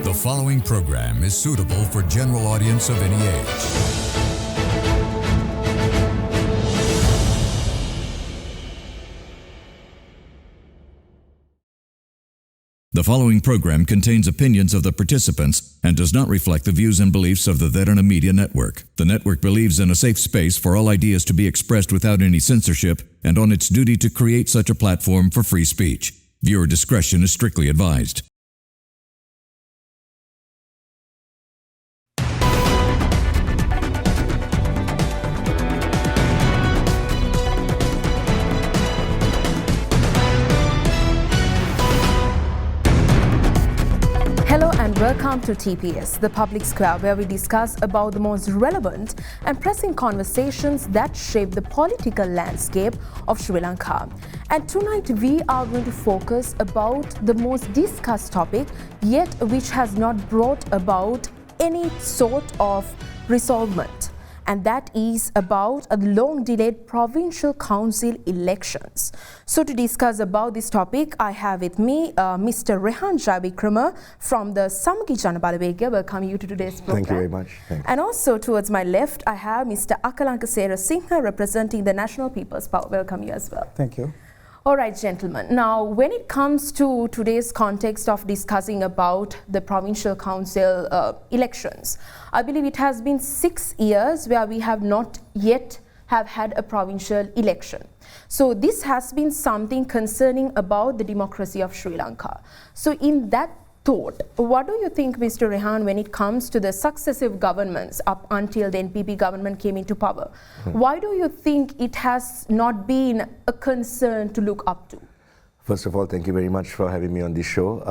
The following program is suitable for general audience of any age. The following program contains opinions of the participants and does not reflect the views and beliefs of the Derana Media Network. The network believes in a safe space for all ideas to be expressed without any censorship and on its duty to create such a platform for free speech. Viewer discretion is strictly advised. Hello and welcome to TPS, the public square where we discuss about the most relevant and pressing conversations that shape the political landscape of Sri Lanka. And tonight we are going to focus about the most discussed topic, yet which has not brought about any sort of resolvement. And that is about a long-delayed provincial council elections. So to discuss about this topic, I have with me Mr. Rehan Jayawickrema from the Samaki Jana Balawegaya. Welcome you to today's program. Thank you very much. Thanks. And also towards my left, I have Mr. Akalanka Serasinghe representing the National People's Power. Welcome you as well. Thank you. All right, gentlemen. Now, when it comes to today's context of discussing about the provincial council elections, I believe it has been 6 years where we have not yet have had a provincial election. So this has been something concerning about the democracy of Sri Lanka. So in that thought, what do you think, Mr. Rehan, when it comes to the successive governments up until the NPP government came into power? Why do you think it has not been a concern to look up to? First of all, thank you very much for having me on this show.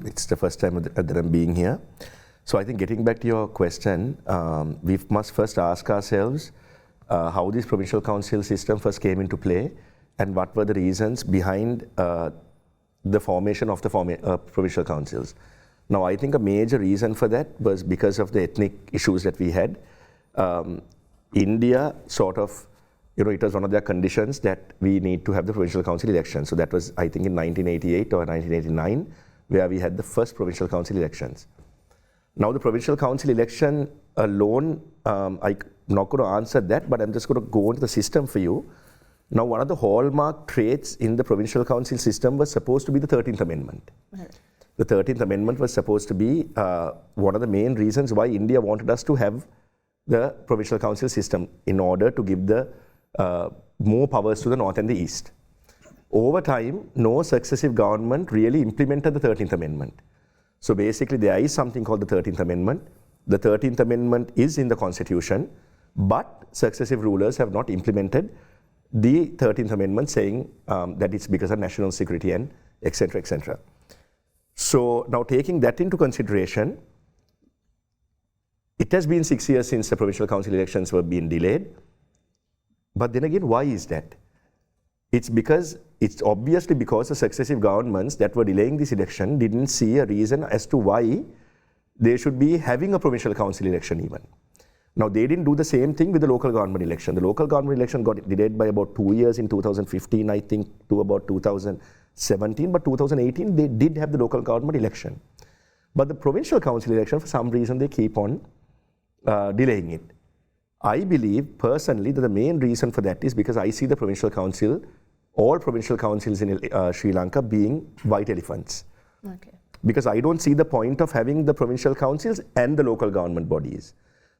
It's the first time that I'm being here. So I think getting back to your question, we must first ask ourselves how this provincial council system first came into play and what were the reasons behind the formation of the provincial councils. Now, I think a major reason for that was because of the ethnic issues that we had. India sort of, it was one of their conditions that we need to have the provincial council election. So that was, I think, in 1988 or 1989, where we had the first provincial council elections. Now, the provincial council election alone, I'm not going to answer that, but I'm just going to go into the system for you. Now, one of the hallmark traits in the provincial council system was supposed to be the 13th Amendment. Right. The 13th Amendment was supposed to be one of the main reasons why India wanted us to have the provincial council system in order to give the more powers to the North and the East. Over time, no successive government really implemented the 13th Amendment. So basically, there is something called the 13th Amendment. The 13th Amendment is in the Constitution, but successive rulers have not implemented the 13th Amendment, saying that it's because of national security and etc., etc. So now taking that into consideration, it has been 6 years since the provincial council elections were being delayed. But then again, why is that? It's obviously because the successive governments that were delaying this election didn't see a reason as to why they should be having a provincial council election even. Now, they didn't do the same thing with the local government election. The local government election got delayed by about 2 years in 2015, I think, to about 2017. But 2018, they did have the local government election. But the provincial council election, for some reason, they keep on delaying it. I believe, personally, that the main reason for that is because I see the provincial council, all provincial councils in Sri Lanka being white elephants. Okay. Because I don't see the point of having the provincial councils and the local government bodies,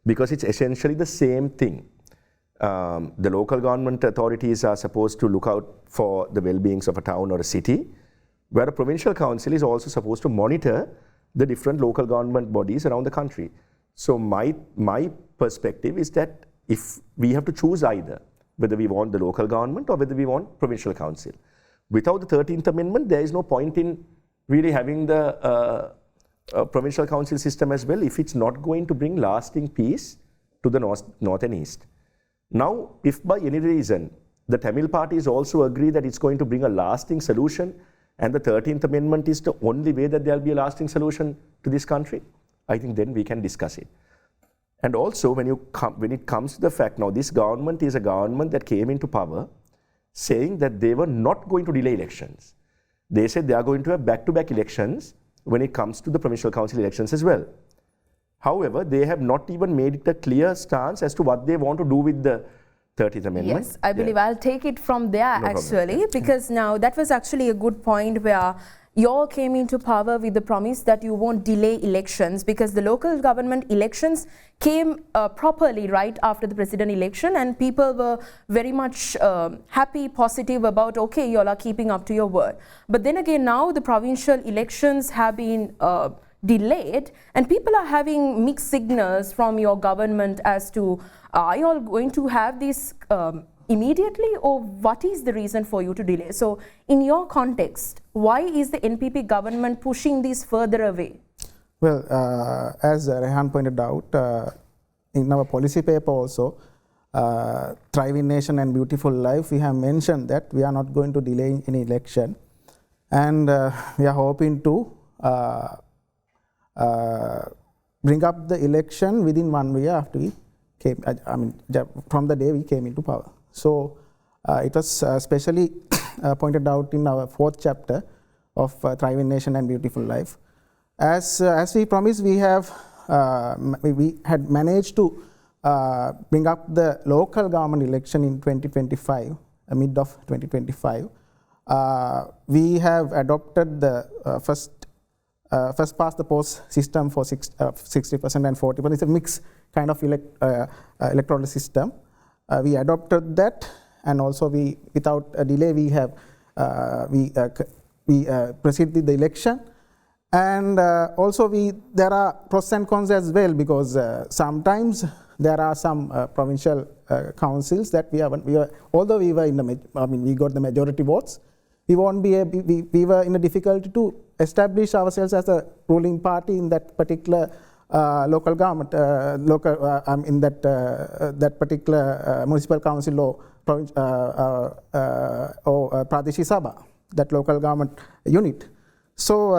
because it's essentially the same thing. The local government authorities are supposed to look out for the well-beings of a town or a city, where a provincial council is also supposed to monitor the different local government bodies around the country. So my perspective is that if we have to choose either, whether we want the local government or whether we want provincial council. Without the 13th Amendment, there is no point in really having the provincial council system as well if it's not going to bring lasting peace to the north and east. Now, if by any reason the Tamil parties also agree that it's going to bring a lasting solution and the 13th Amendment is the only way that there'll be a lasting solution to this country, I think then we can discuss it. And also, when it comes to the fact, now this government is a government that came into power saying that they were not going to delay elections. They said they are going to have back-to-back elections when it comes to the provincial council elections as well. However, they have not even made it a clear stance as to what they want to do with the 30th Amendment. Yes, I believe I'll take it from there actually, because now that was actually a good point where you all came into power with the promise that you won't delay elections, because the local government elections came properly right after the president election, and people were very much happy, positive about, okay, you all are keeping up to your word. But then again, now the provincial elections have been delayed, and people are having mixed signals from your government as to, are you all going to have this immediately, or what is the reason for you to delay? So in your context, why is the NPP government pushing this further away? Well, as Rehan pointed out, in our policy paper also, Thriving Nation and Beautiful Life, we have mentioned that we are not going to delay any election, and we are hoping to bring up the election within 1 year after we came, from the day we came into power. So it was specially pointed out in our 4th chapter of Thriving Nation and Beautiful Life. As we promised, we had managed to bring up the local government election in 2025, mid of 2025. We have adopted the first past the post system for 60% and 40%. It's a mixed kind of electoral system. We adopted that, and also we, without a delay, we have proceed with the election. And also there are pros and cons as well, because sometimes there are some provincial councils that although we were in the, we got the majority votes, we won't be we were in a difficulty to establish ourselves as a ruling party in that particular local government, in that particular municipal council or Pradeshi Sabha, that local government unit. So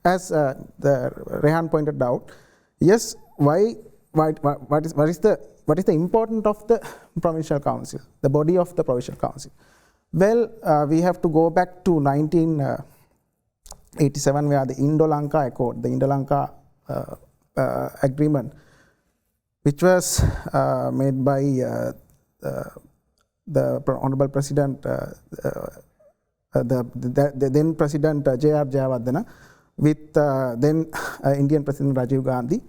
as the Rehan pointed out, yes, what is the importance of the provincial council, the body of the provincial council? Well, we have to go back to 1987, where the Indo-Lanka Accord, the Indo-Lanka agreement, which was made by the Honorable President, the then President Jayawickrema, with then Indian President Rajiv Gandhi.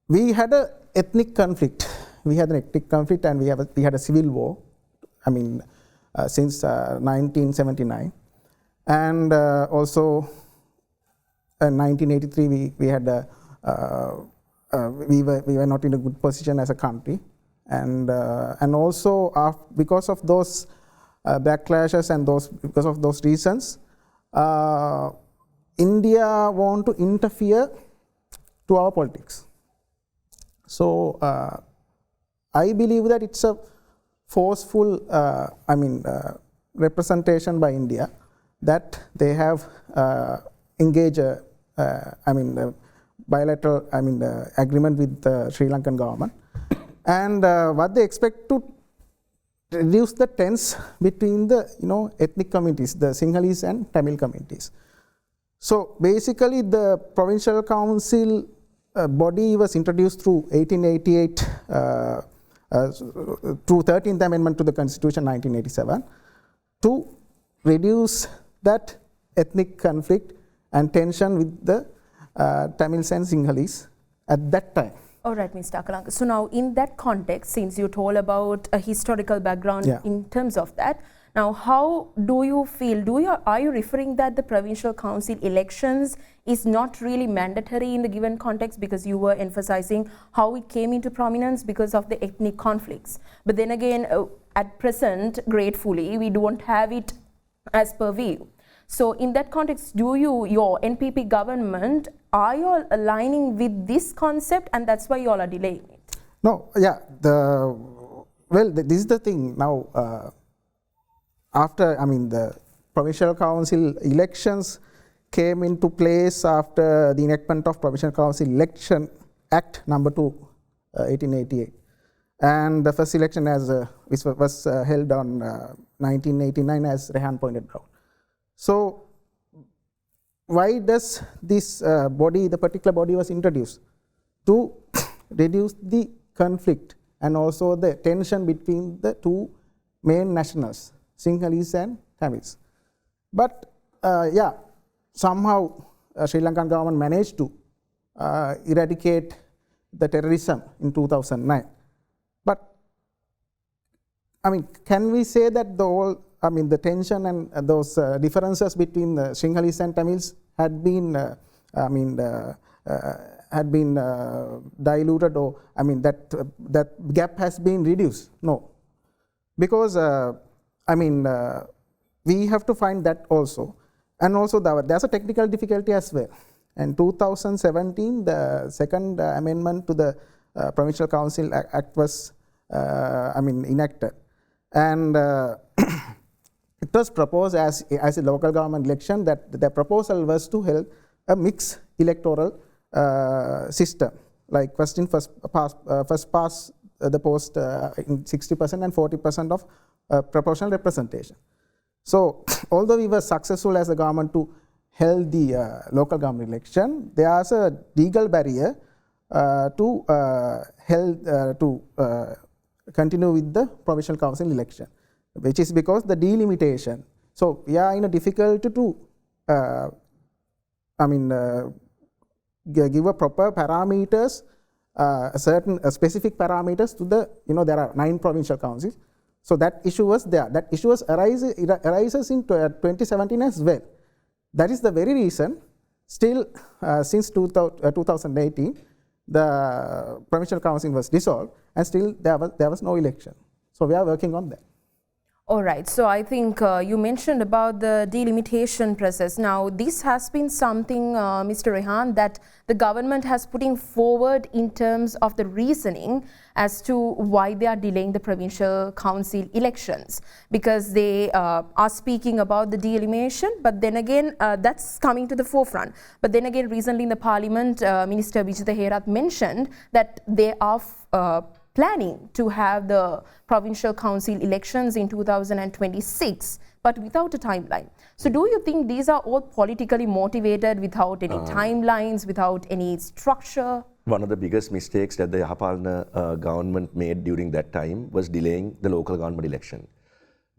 We had an ethnic conflict. We had an ethnic conflict, and we had a civil war. Since 1979, and also in 1983 we had we were not in a good position as a country, and also because of those backlashes and because of those reasons, India want to interfere to our politics. So I believe that it's a forceful representation by India that they have engaged bilateral agreement with the Sri Lankan government, and what they expect to reduce the tense between the ethnic communities, the Sinhalese and Tamil communities. So basically the provincial council body was introduced through 1888 through 13th Amendment to the Constitution 1987 to reduce that ethnic conflict and tension with the Tamils and Sinhalese at that time. All right, Mr. Akalanka. So now in that context, since you told about a historical background in terms of that, now how do you feel, are you referring that the provincial council elections is not really mandatory in the given context, because you were emphasizing how it came into prominence because of the ethnic conflicts? But then again, at present, gratefully, we don't have it as per view. So in that context, your NPP government, are you all aligning with this concept, and that's why you all are delaying it? No, yeah, this is the thing now. After, the provincial council elections came into place after the enactment of Provincial Council Election Act number 2, 1888. And the first election which was held on 1989, as Rehan pointed out. So why does this body, the particular body was introduced? To reduce the conflict and also the tension between the two main nationals, Sinhalese and Tamils. But yeah, somehow Sri Lankan government managed to eradicate the terrorism in 2009. But I mean, can we say that the tension and those differences between the Sinhalese and Tamils had been, diluted, or that gap has been reduced? No, because we have to find that also, and also there's a technical difficulty as well. In 2017, the second amendment to the Provincial Council Act was enacted. And it was proposed as a local government election, that the proposal was to hold a mixed electoral system, like first past the post in 60% and 40% of proportional representation. So although we were successful as a government to hold the local government election, there's a legal barrier to continue with the provincial council election, which is because the delimitation. So we are in a difficulty to give a proper parameters, certain specific parameters to the, there are 9 provincial councils. So that issue was there. That issue arises in 2017 as well. That is the very reason, still since 2018, the provincial council was dissolved, and still there was no election. So we are working on that. All right. So I think you mentioned about the delimitation process. Now, this has been something, Mr. Rehan, that the government has putting forward in terms of the reasoning as to why they are delaying the provincial council elections, because they are speaking about the delimitation, but then again, that's coming to the forefront. But then again, recently in the parliament, Minister Vijitha Herath mentioned that they are planning to have the provincial council elections in 2026, but without a timeline. So do you think these are all politically motivated, without any timelines, without any structure? One of the biggest mistakes that the Yahapalana government made during that time was delaying the local government election,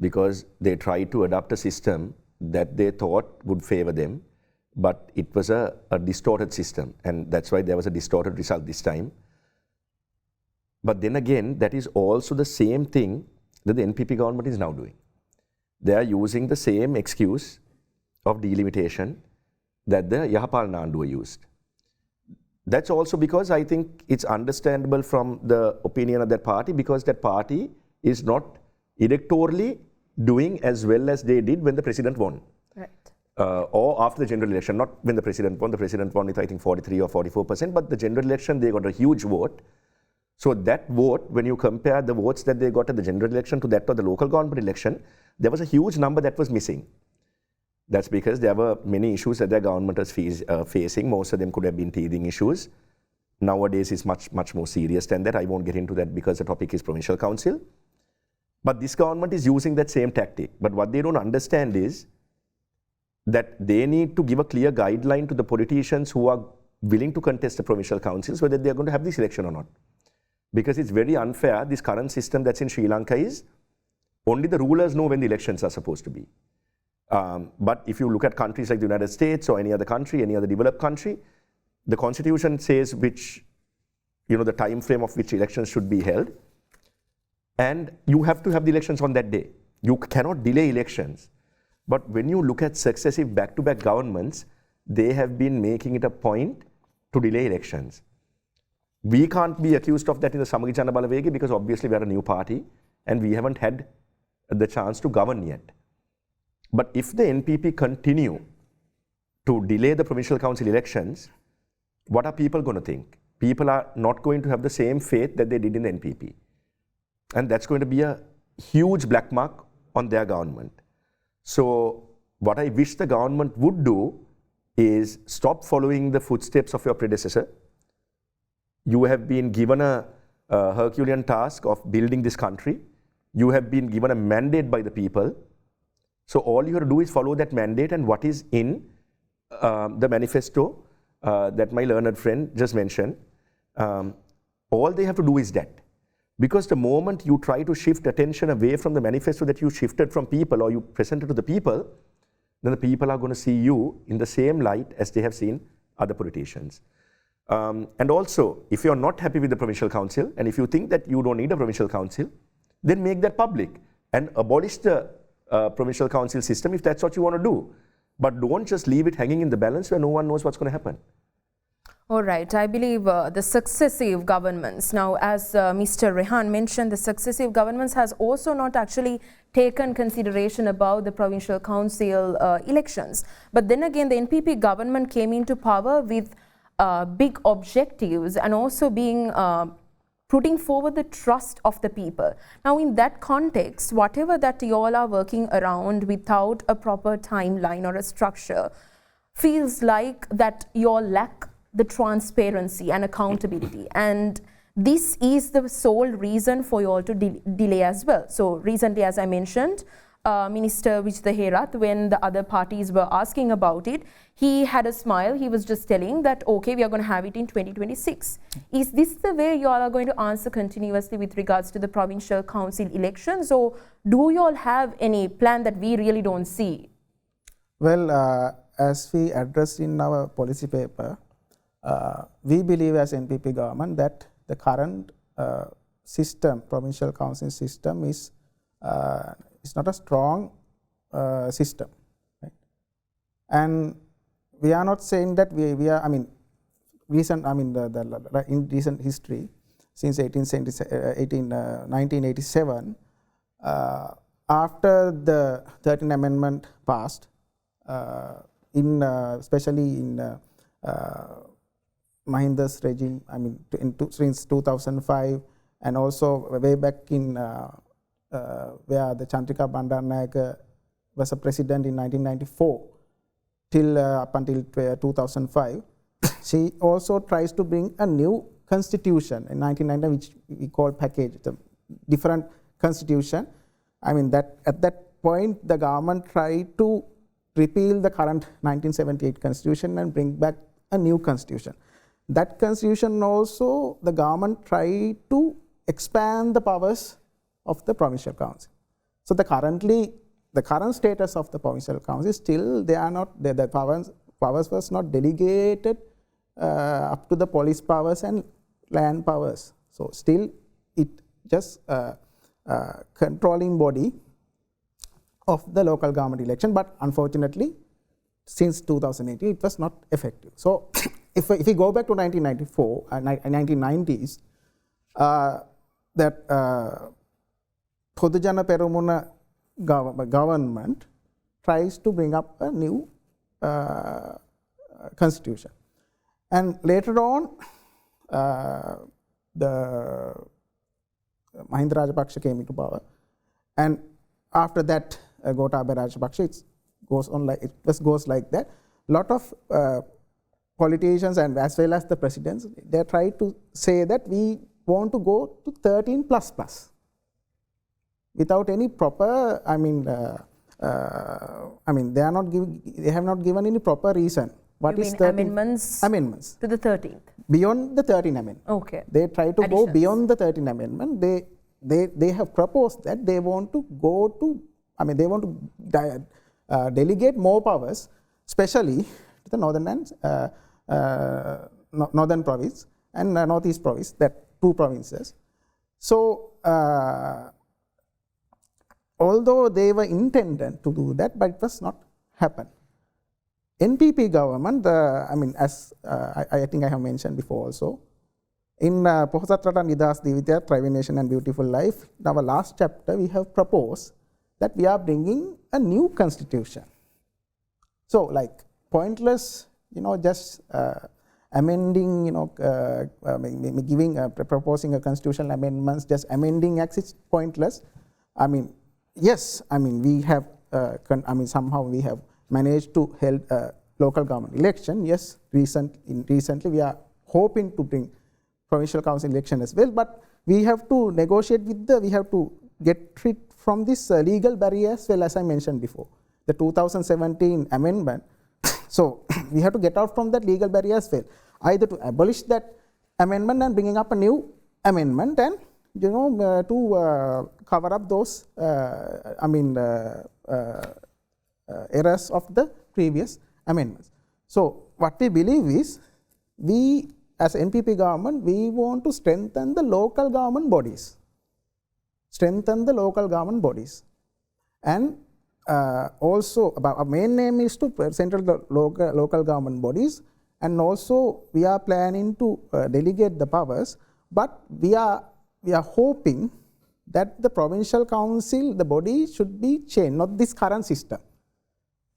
because they tried to adopt a system that they thought would favor them, but it was a distorted system, and that's why there was a distorted result this time. But then again, that is also the same thing that the NPP government is now doing. They are using the same excuse of delimitation that the Yahapalana Anduwa used. That's also because I think it's understandable from the opinion of that party, because that party is not electorally doing as well as they did when the president won. Right. Or after the general election, not when the president won. The president won with, I think, 43 or 44%, but the general election, they got a huge vote. So that vote, when you compare the votes that they got at the general election to that of the local government election, there was a huge number that was missing. That's because there were many issues that their government was facing. Most of them could have been teething issues. Nowadays, it's much more serious than that. I won't get into that because the topic is provincial council. But this government is using that same tactic. But what they don't understand is that they need to give a clear guideline to the politicians who are willing to contest the provincial councils, whether they are going to have this election or not. Because it's very unfair. This current system that's in Sri Lanka is only the rulers know when the elections are supposed to be. But if you look at countries like the United States or any other country, any other developed country, the constitution says which, the time frame of which elections should be held. And you have to have the elections on that day. You cannot delay elections. But when you look at successive back-to-back governments, they have been making it a point to delay elections. We can't be accused of that in the Samagi Jana Balawega, because obviously we are a new party and we haven't had the chance to govern yet. But if the NPP continue to delay the provincial council elections, what are people going to think? People are not going to have the same faith that they did in the NPP. And that's going to be a huge black mark on their government. So what I wish the government would do is stop following the footsteps of your predecessor. You have been given a Herculean task of building this country. You have been given a mandate by the people. So all you have to do is follow that mandate, and what is in the manifesto that my learned friend just mentioned, all they have to do is that. Because the moment you try to shift attention away from the manifesto that you shifted from people or you presented to the people, then the people are going to see you in the same light as they have seen other politicians. And also, if you're not happy with the Provincial Council, and if you think that you don't need a Provincial Council, then make that public and abolish the Provincial Council system if that's what you want to do. But don't just leave it hanging in the balance where no one knows what's going to happen. All right, I believe the successive governments, now as Mr. Rehan mentioned, the successive governments has also not actually taken consideration about the Provincial Council elections. But then again, the NPP government came into power with big objectives and also being putting forward the trust of the people. Now in that context, whatever that you all are working around without a proper timeline or a structure feels like that you all lack the transparency and accountability, and this is the sole reason for you all to delay as well. So recently, as I mentioned, Minister Vijay Herath, when the other parties were asking about it, he had a smile. He was just telling that, okay, we are going to have it in 2026. Is this the way you all are going to answer continuously with regards to the Provincial Council elections, or do you all have any plan that we really don't see? Well, as we addressed in our policy paper, we believe as NPP government that the current system, Provincial Council system, is not a strong system, right? And we are not saying that we are. I mean, in recent history, since 1987, after the 13th Amendment passed, especially in Mahinda's regime, I mean, since 2005, and also way back in where the Chandrika Bandaranaike was a president in 1994 till up until 2005, she also tries to bring a new constitution in 1990, which we call package, the different constitution. I mean, that at that point the government tried to repeal the current 1978 constitution and bring back a new constitution. That constitution also, the government tried to expand the powers of the Provincial Council. So the current status of the Provincial Council is still they are not, the powers was not delegated up to the police powers and land powers. So still it just controlling body of the local government election, but unfortunately since 2018 it was not effective. So if we go back to 1994 and 1990s, that Podujana Perumuna government tries to bring up a new constitution, and later on the Mahinda Rajapaksa came into power, and after that Gotabaya Rajapaksa, it goes like that. Lot of politicians and as well as the presidents, they try to say that we want to go to 13++. Without any proper, they have not given any proper reason. What you is mean 13? Amendments to the 13th? Beyond the 13th Amendment. Okay. They try to go beyond the 13th Amendment. They have proposed that they want to go to, they want to delegate more powers, especially to the northern province and northeast province, that two provinces. So, although they were intended to do that, but it was not happen. NPP government, as I think I have mentioned before also, in Pohasat Rata Nidas Divitya, Thriving Nation and Beautiful Life, in our last chapter, we have proposed that we are bringing a new constitution. So, like pointless, just amending, proposing a constitutional amendments, just amending acts, it's pointless. Yes, we have, somehow we have managed to hold a local government election. Yes, recently we are hoping to bring Provincial Council election as well, but we have to negotiate with we have to get rid from this legal barrier as well, as I mentioned before. The 2017 amendment So we have to get out from that legal barrier as well, either to abolish that amendment and bringing up a new amendment and to cover up those errors of the previous amendments. So what we believe is, we as NPP government, we want to strengthen the local government bodies. And also our main aim is to central the local government bodies, and also we are planning to delegate the powers, but we are hoping that the provincial council, the body should be changed, not this current system,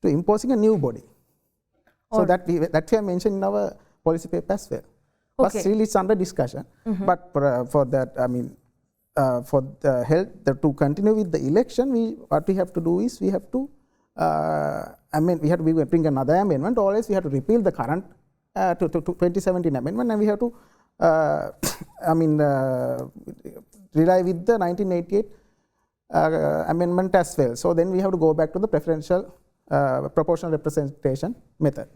to imposing a new body. So that we have mentioned in our policy paper as well. But still it's under discussion. But for that, for the health to continue with the election, what we have to do is we have to we have to bring another amendment, or else we have to repeal the current to 2017 amendment, and we have to rely with the 1988 amendment as well. So then we have to go back to the preferential proportional representation method.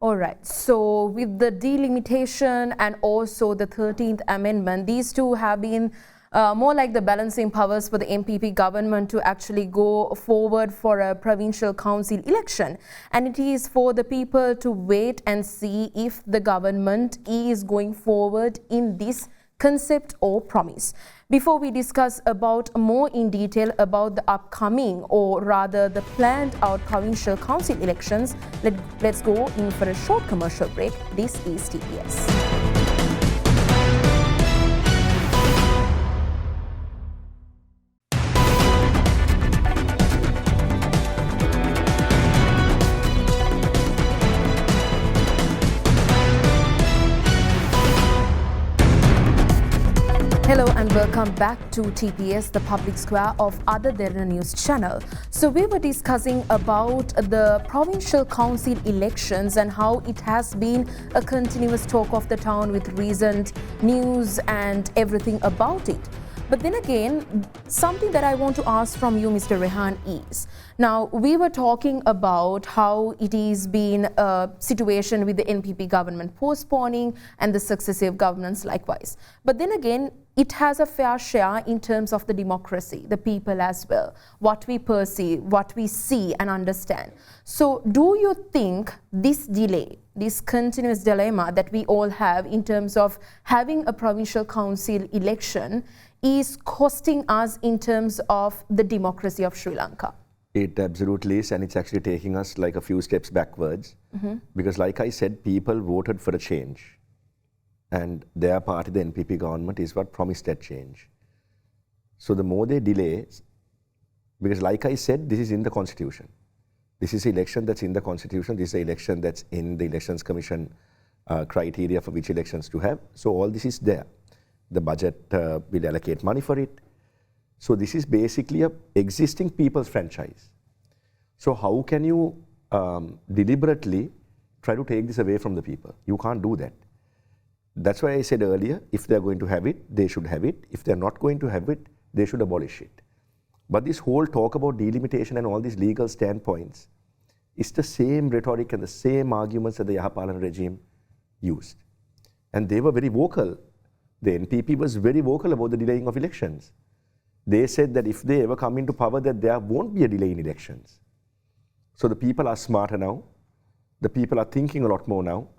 All right. So with the delimitation and also the 13th amendment, these two have been more like the balancing powers for the NPP government to actually go forward for a provincial council election. And it is for the people to wait and see if the government is going forward in this concept or promise. Before we discuss about more in detail about the upcoming, or rather the planned out provincial council elections, let's go in for a short commercial break. This is TPS. Hello and welcome back to TPS, the public square of other Derana news channel. So we were discussing about the provincial council elections and how it has been a continuous talk of the town with recent news and everything about it. But then again, something that I want to ask from you, Mr. Rehan, is, now we were talking about how it is been a situation with the NPP government postponing and the successive governments likewise. But then again, it has a fair share in terms of the democracy, the people as well, what we perceive, what we see and understand. So do you think this delay, this continuous dilemma that we all have in terms of having a provincial council election is costing us in terms of the democracy of Sri Lanka? It absolutely is, and it's actually taking us like a few steps backwards. Because like I said, people voted for a change. And their party, the NPP government, is what promised that change. So the more they delay, because like I said, this is in the Constitution. This is an election that's in the Constitution. This is an election that's in the Elections Commission criteria for which elections to have. So all this is there. The budget will allocate money for it. So this is basically an existing people's franchise. So how can you deliberately try to take this away from the people? You can't do that. That's why I said earlier, if they're going to have it, they should have it. If they're not going to have it, they should abolish it. But this whole talk about delimitation and all these legal standpoints is the same rhetoric and the same arguments that the Yahapalan regime used. And they were very vocal. The NPP was very vocal about the delaying of elections. They said that if they ever come into power, that there won't be a delay in elections. So the people are smarter now. The people are thinking a lot more now.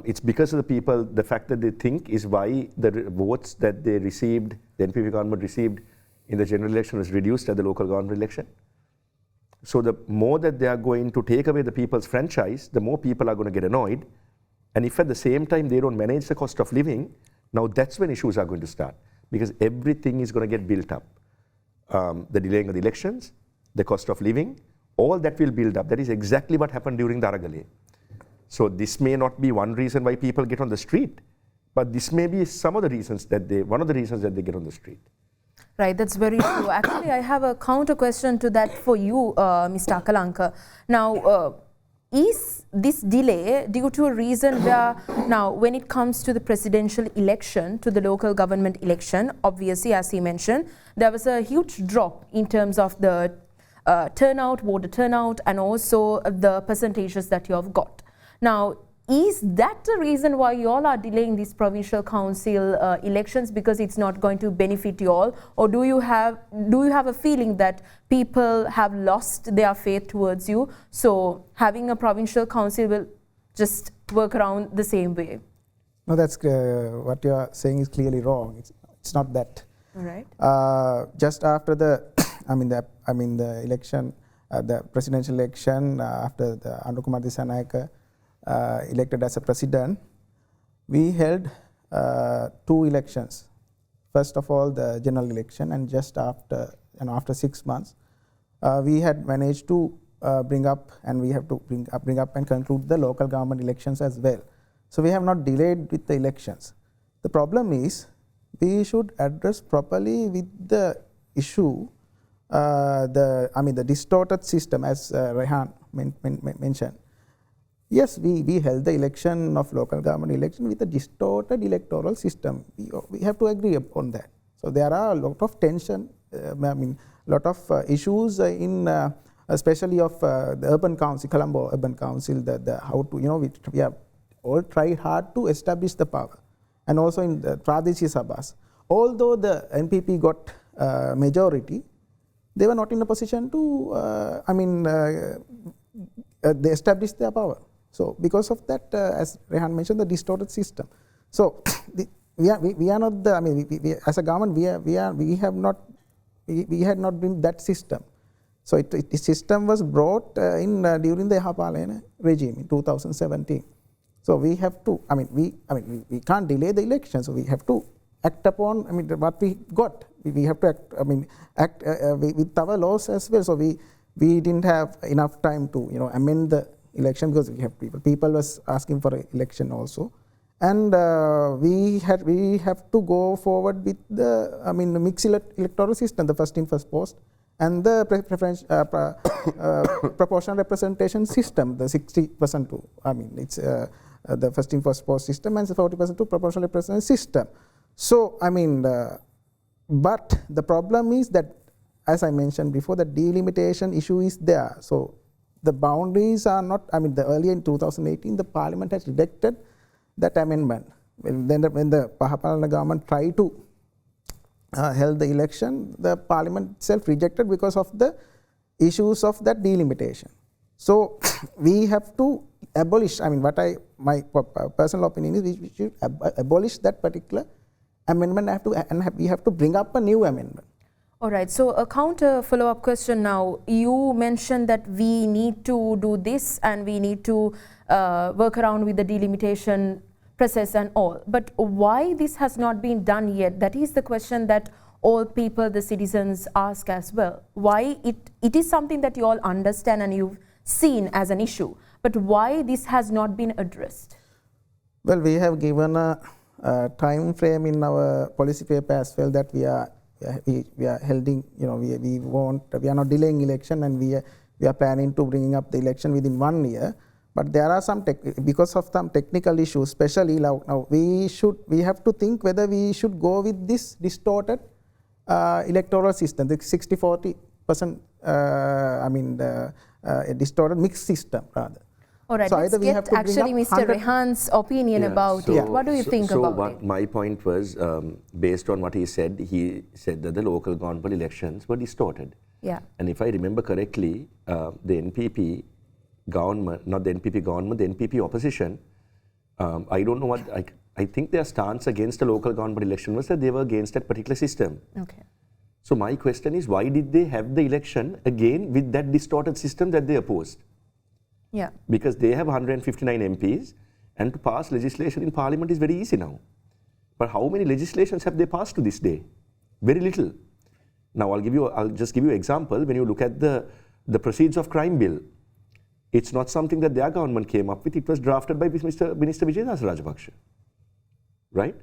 It's because of the people, the fact that they think is why the votes that they received, the NPP government received in the general election was reduced at the local government election. So the more that they are going to take away the people's franchise, the more people are going to get annoyed. And if at the same time they don't manage the cost of living, now that's when issues are going to start. Because everything is going to get built up. The delaying of the elections, the cost of living, all that will build up. That is exactly what happened during the Aragale. So this may not be one reason why people get on the street, but this may be some of the reasons that one of the reasons that they get on the street. Right, that's very true. Actually, I have a counter question to that for you, Mr. Akalanka. Now, is this delay due to a reason where, now when it comes to the presidential election, to the local government election, obviously as he mentioned, there was a huge drop in terms of the voter turnout, and also the percentages that you have got. Now, is that the reason why you all are delaying these provincial council elections, because it's not going to benefit you all, or do you have a feeling that people have lost their faith towards you, so having a provincial council will just work around the same way? No, that's what you are saying is clearly wrong. It's not that. All right. Just after the the election, the presidential election, after the Anukumar Disanayake elected as a president, we held 2 elections. First of all, the general election, and just after 6 months, we had managed to bring up, and we have to bring up and conclude the local government elections as well. So we have not delayed with the elections. The problem is we should address properly with the issue, the distorted system, as Rehan mentioned. Yes, we held the election of local government election with a distorted electoral system. We have to agree upon that. So there are a lot of tension, lot of issues in, especially of the urban council, Colombo urban council, how to, we have all tried hard to establish the power. And also in the Pradeshi Sabhas. Although the NPP got majority, they were not in a position to, they established their power. So because of that, as Rehan mentioned, the distorted system. So we are not the, we as a government, we had not been that system. So the system was brought in during the Yahapalena regime in 2017. So we have to, we can't delay the election. So we have to act upon, what we got. We have to act, with our laws as well. So we didn't have enough time to, amend the election, because we have people was asking for an election also, and we have to go forward with the mixed electoral system, the first in first post, and the proportional representation system, the 60% to it's the first in first post system, and the 40% to proportional representation system. So but the problem is that, as I mentioned before, the delimitation issue is there. So the boundaries are not, earlier in 2018, the parliament has rejected that amendment. When the Yahapalena government tried to held the election, the parliament itself rejected because of the issues of that delimitation. So we have to abolish, my personal opinion is we should abolish that particular amendment, we have to bring up a new amendment. All right, so a counter follow-up question now. You mentioned that we need to do this and we need to work around with the delimitation process and all. But why this has not been done yet? That is the question that all people, the citizens, ask as well. Why it is something that you all understand and you've seen as an issue, but why this has not been addressed? Well, we have given a time frame in our policy paper as well, that we are holding, we are not delaying election, and we are planning to bring up the election within 1 year. But there are some because of some technical issues, especially now we have to think whether we should go with this distorted electoral system, the 60-40%, distorted mixed system rather. All right, so let's get actually Mr. Rehan's opinion about it. What do you think about it? My point was, based on what he said that the local government elections were distorted. Yeah. And if I remember correctly, the NPP government, not the NPP government, the NPP opposition, I don't know what, I think their stance against the local government election was that they were against that particular system. Okay. So my question is, why did they have the election again with that distorted system that they opposed? Yeah. Because they have 159 MPs, and to pass legislation in parliament is very easy now. But how many legislations have they passed to this day? Very little. Now I'll just give you an example. When you look at the Proceeds of Crime Bill, it's not something that their government came up with. It was drafted by Minister Vijaydas Rajapaksa. Right?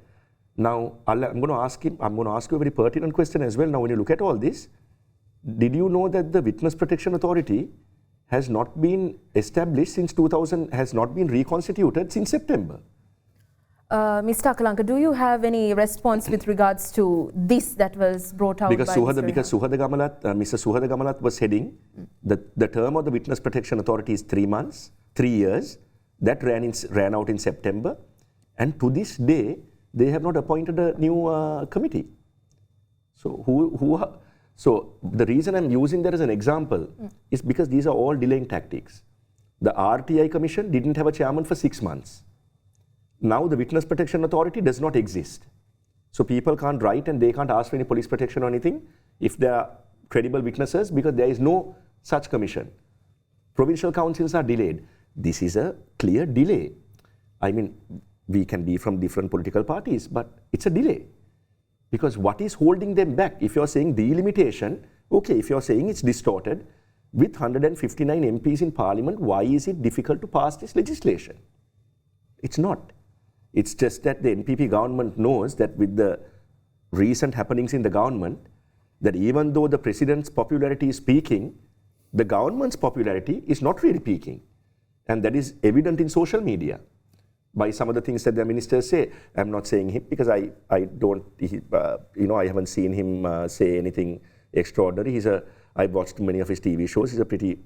Now I'm going to ask you a very pertinent question as well. Now when you look at all this, did you know that the Witness Protection Authority has not been established since 2000, has not been reconstituted since September? Mr. Akalanka, do you have any response with regards to this that was brought out because by Mr. Suhada Gamalat was heading, the term of the Witness Protection Authority is 3 months, 3 years. That ran out in September. And to this day, they have not appointed a new committee. So so the reason I'm using that as an example is because these are all delaying tactics. The RTI Commission didn't have a chairman for 6 months. Now the Witness Protection Authority does not exist. So people can't write and they can't ask for any police protection or anything if they are credible witnesses because there is no such commission. Provincial councils are delayed. This is a clear delay. I mean, we can be from different political parties, but it's a delay. Because what is holding them back? If you're saying delimitation, okay, if you're saying it's distorted, with 159 MPs in Parliament, why is it difficult to pass this legislation? It's not. It's just that the NPP government knows that with the recent happenings in the government, that even though the president's popularity is peaking, the government's popularity is not really peaking. And that is evident in social media by some of the things that the ministers say. I'm not saying him because I haven't seen him say anything extraordinary. I've watched many of his TV shows. He's a pretty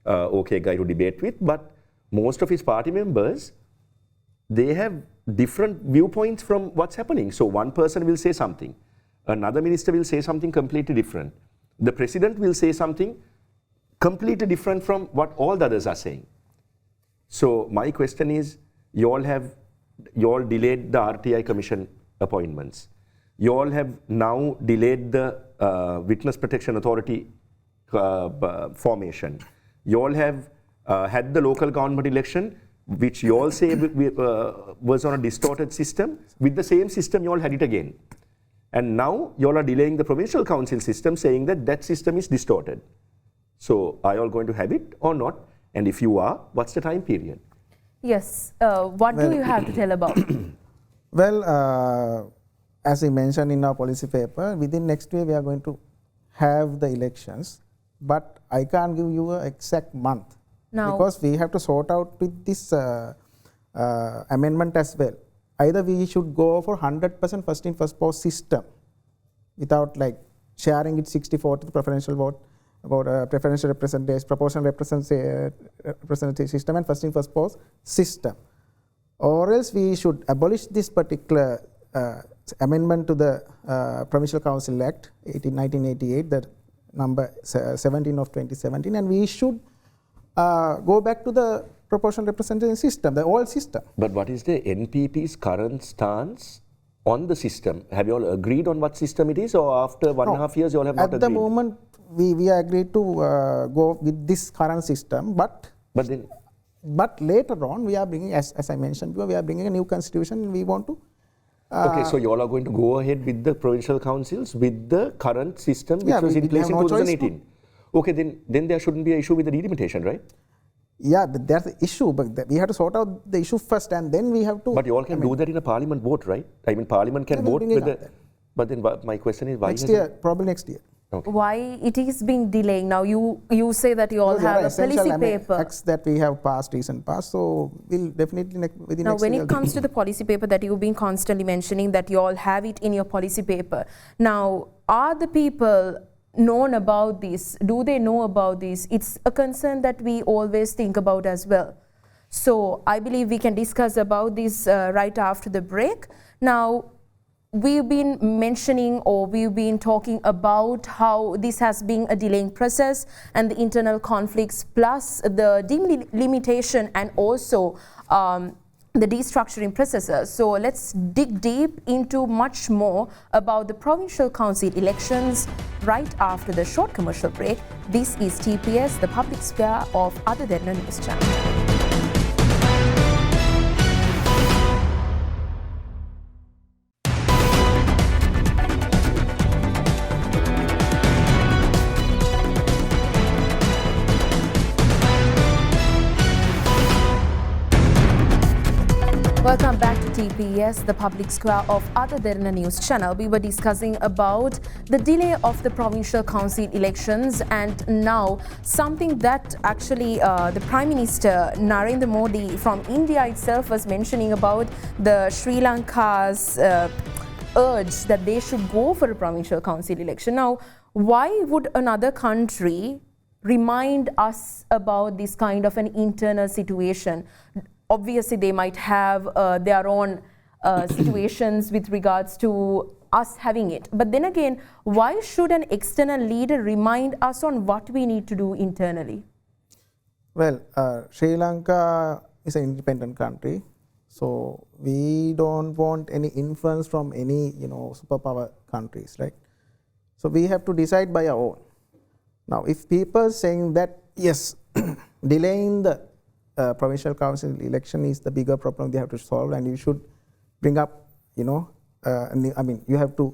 okay guy to debate with. But most of his party members, they have different viewpoints from what's happening. So one person will say something. Another minister will say something completely different. The president will say something completely different from what all the others are saying. So my question is, you all delayed the RTI Commission appointments. You all have now delayed the Witness Protection Authority formation. You all have had the local government election, which you all say was on a distorted system. With the same system, you all had it again. And now you all are delaying the provincial council system, saying that that system is distorted. So are you all going to have it or not? And if you are, what's the time period? Yes. What do you have to tell about? Well, as I mentioned in our policy paper, within next year we are going to have the elections, but I can't give you an exact month. Now, because we have to sort out with this amendment as well. Either we should go for 100% first in first post system without like sharing it 60-40 the preferential vote, about preferential representation, proportional representation system and first in first post system. Or else we should abolish this particular amendment to the Provincial Council Act 1988, the number 17 of 2017, and we should go back to the proportional representation system, the old system. But what is the NPP's current stance on the system? Have you all agreed on what system it is, or after 1.5 years you all have not agreed? At the moment, we agreed to go with this current system, but later on we are bringing, as I mentioned before, we are bringing a new constitution and we want to. Okay, so you all are going to go ahead with the provincial councils with the current system which was in place in 2018. Okay, then there shouldn't be an issue with the delimitation, right? Yeah, there's an issue, but we have to sort out the issue first and then we have to. But you all can do that in a parliament vote, right? I mean, parliament can vote with the. But then my question is why? Next year, probably next year. Okay. Why it is being delayed now? You say that you all have a policy paper. Acts that we have passed, recent past, so we'll definitely within now next when year. it comes to the policy paper that you've been constantly mentioning that you all have it in your policy paper. Now, are the people known about this? Do they know about this? It's a concern that we always think about as well. So I believe we can discuss about this right after the break. Now, we've been mentioning or we've been talking about how this has been a delaying process and the internal conflicts plus the delimitation and also the destructuring processes. So let's dig deep into much more about the provincial council elections right after the short commercial break. This is TPS, the public sphere of Other Derana News Channel. Welcome back to TPS, the public square of other Derana news channel. We were discussing about the delay of the provincial council elections, and now something that actually the Prime Minister Narendra Modi from India itself was mentioning about the Sri Lanka's urge that they should go for a provincial council election. Now, why would another country remind us about this kind of an internal situation? Obviously, they might have their own situations with regards to us having it. But then again, why should an external leader remind us on what we need to do internally? Well, Sri Lanka is an independent country, so we don't want any influence from any superpower countries, right? So we have to decide by our own. Now, if people saying that yes, delaying the provincial council election is the bigger problem they have to solve, and you should bring up, you have to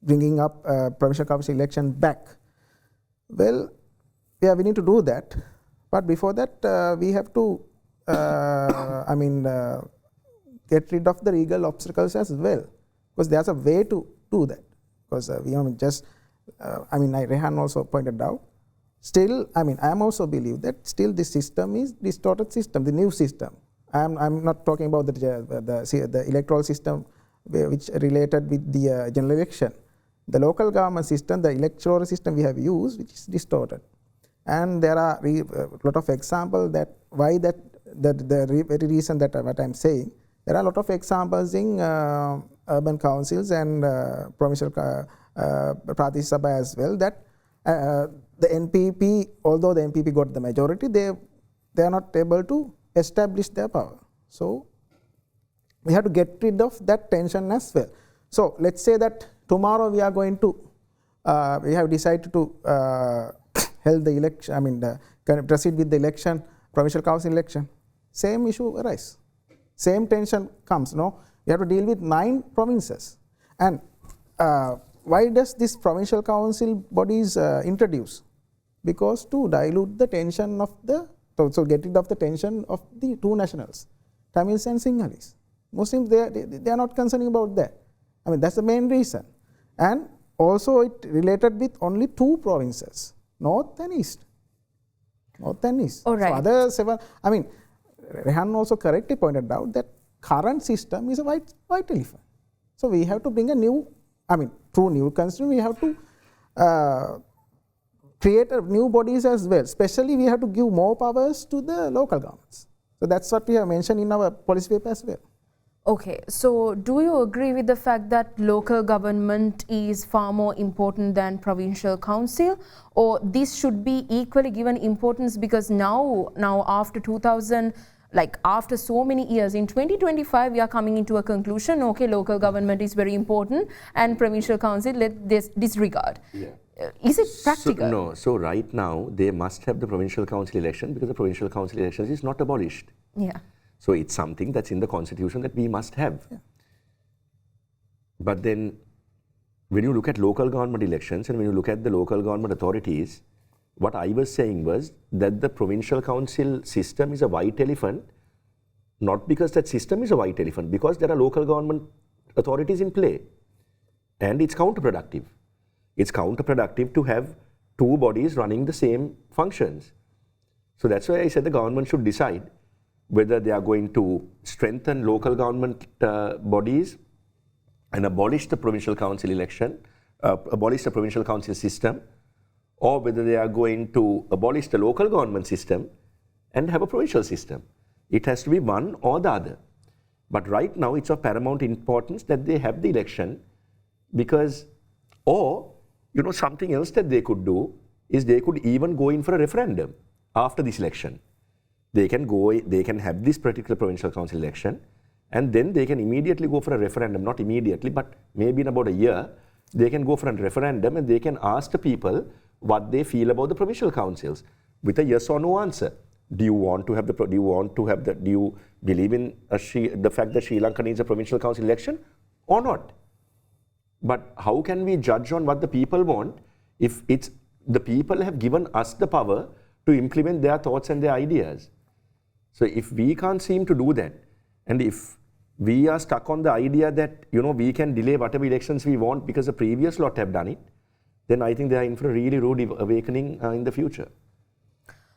bringing up provincial council election back. Well, yeah, we need to do that, but before that, we have to, get rid of the legal obstacles as well, because there's a way to do that. Because Rehan also pointed out. Still, I am also believe that still this system is distorted system, the new system. I'm not talking about the electoral system which related with the general election. The local government system, the electoral system we have used, which is distorted. And there are a lot of examples that why that the very reason that what I'm saying. There are a lot of examples in urban councils and provincial Pradesh Sabha as well that the NPP, although the NPP got the majority, they are not able to establish their power. So we have to get rid of that tension as well. So let's say that tomorrow we are going to, we have decided to held the election, proceed with the election, provincial council election. Same issue arise. Same tension comes, no? You have to deal with 9 provinces. And why does this provincial council bodies introduce? Because to dilute the tension of so get rid of the tension of the 2 nationals, Tamils and Sinhalese. Muslims, they are not concerned about that. That's the main reason. And also it related with only 2 provinces, North and East. North and East. All right. So other 7, Rehan also correctly pointed out that current system is a white elephant. So we have to bring a new, through new constitution, we have to create new bodies as well. Especially we have to give more powers to the local governments. So that's what we have mentioned in our policy paper as well. Okay, so do you agree with the fact that local government is far more important than provincial council, or this should be equally given importance? Because now after 2000, after so many years, in 2025 we are coming into a conclusion, okay, local government is very important and provincial council let this disregard. Yeah. Is it practical? No, so right now they must have the provincial council election because the provincial council elections is not abolished. Yeah. So it's something that's in the constitution that we must have. Yeah. But then when you look at local government elections and when you look at the local government authorities, what I was saying was that the provincial council system is a white elephant, not because that system is a white elephant, because there are local government authorities in play. And it's counterproductive. It's counterproductive to have 2 bodies running the same functions. So that's why I said the government should decide whether they are going to strengthen local government bodies and abolish the provincial council election, abolish the provincial council system, or whether they are going to abolish the local government system and have a provincial system. It has to be one or the other. But right now it's of paramount importance that they have the election, because, or something else that they could do is they could even go in for a referendum after this election. They can have this particular provincial council election, and then they can immediately go for a referendum, not immediately, but maybe in about a year, they can go for a referendum and they can ask the people what they feel about the provincial councils with a yes or no answer. Do you believe in the fact that Sri Lanka needs a provincial council election or not? But how can we judge on what the people want if it's the people have given us the power to implement their thoughts and their ideas? So if we can't seem to do that, and if we are stuck on the idea that we can delay whatever elections we want because the previous lot have done it, then I think they are in for a really rude awakening in the future.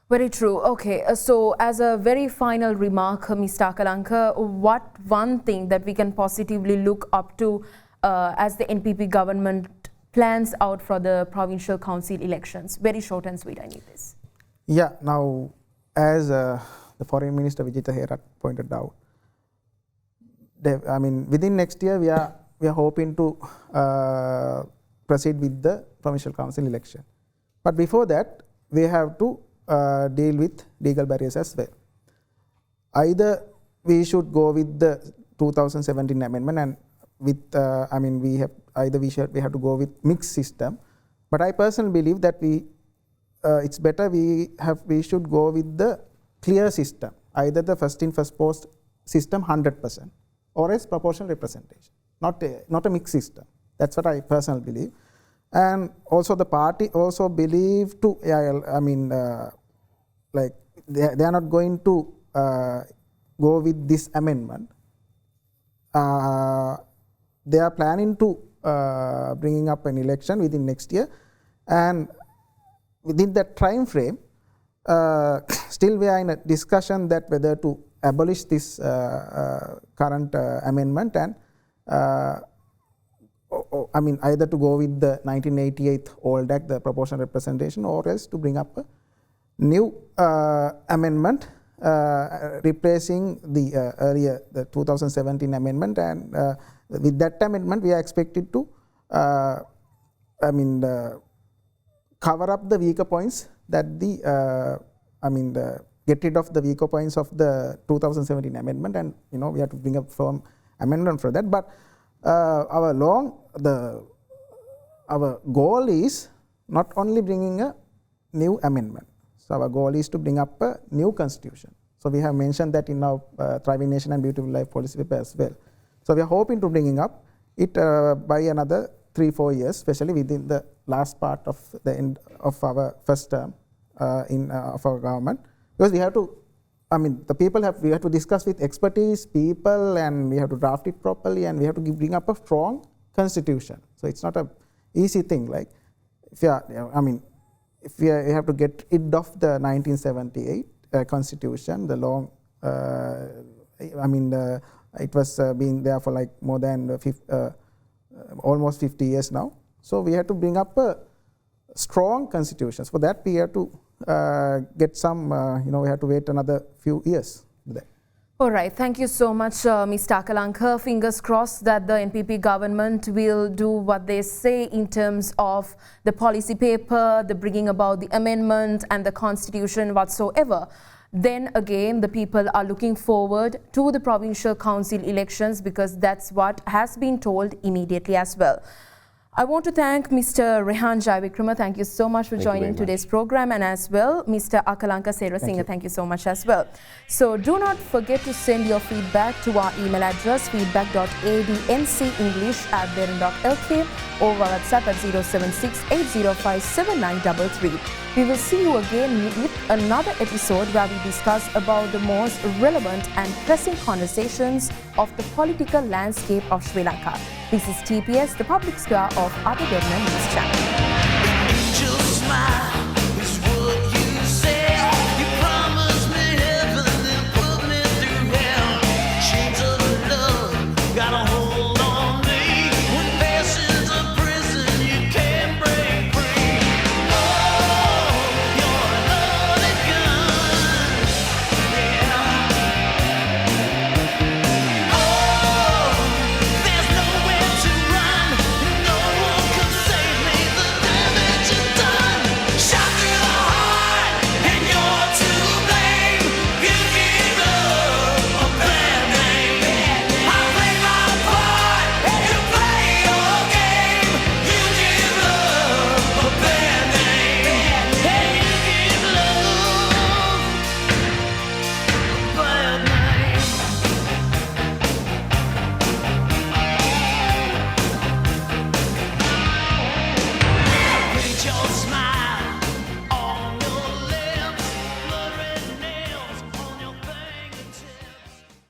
Very true. Okay, so as a very final remark, Mr. Akalanka, what one thing that we can positively look up to as the NPP government plans out for the provincial council elections? Very short and sweet, I need this. Yeah, now as the Foreign Minister Vijitha Herat pointed out, within next year we are hoping to proceed with the provincial council election. But before that, we have to deal with legal barriers as well. Either we should go with the 2017 amendment, and with we have to go with mixed system. But I personally believe that it's better we should go with the clear system, either the first in first post system 100%, or else proportional representation, not a mixed system. That's what I personally believe. And also the party also believe to, they are not going to go with this amendment. They are planning to bringing up an election within next year, and within that time frame, still we are in a discussion that whether to abolish this current amendment and either to go with the 1988 old act, the proportional representation, or else to bring up a new amendment replacing the earlier, the 2017 amendment. And with that amendment, we are expected to cover up the weaker points that get rid of the weaker points of the 2017 amendment, and we have to bring up firm amendment for that. But our goal is not only bringing a new amendment. So our goal is to bring up a new constitution. So we have mentioned that in our Thriving Nation and Beautiful Life policy paper as well. So we are hoping to bringing up it by another 3-4 years, especially within the last part of the end of our first term of our government, because we have to. We have to discuss with expertise, people, and we have to draft it properly, and we have to bring up a strong constitution. So it's not a easy thing. Like if you have to get rid of the 1978 constitution, the long, it was being there for like more than almost 50 years now. So we have to bring up a strong constitution. For that, we have to get some, we have to wait another few years. All right, thank you so much, Mr. Akalanka. Fingers crossed that the NPP government will do what they say in terms of the policy paper, the bringing about the amendment and the constitution whatsoever. Then again, the people are looking forward to the provincial council elections, because that's what has been told immediately as well. I want to thank Mr. Rehan Jayawickrema. Thank you so much for joining today's program, and as well Mr. Akalanka Serasinghe. Thank you so much as well. So do not forget to send your feedback to our email address feedback.adncenglish@derana.lk or WhatsApp at 076-8057-933. We will see you again with another episode where we discuss about the most relevant and pressing conversations of the political landscape of Sri Lanka. This is TPS, the public square of Derana News Channel.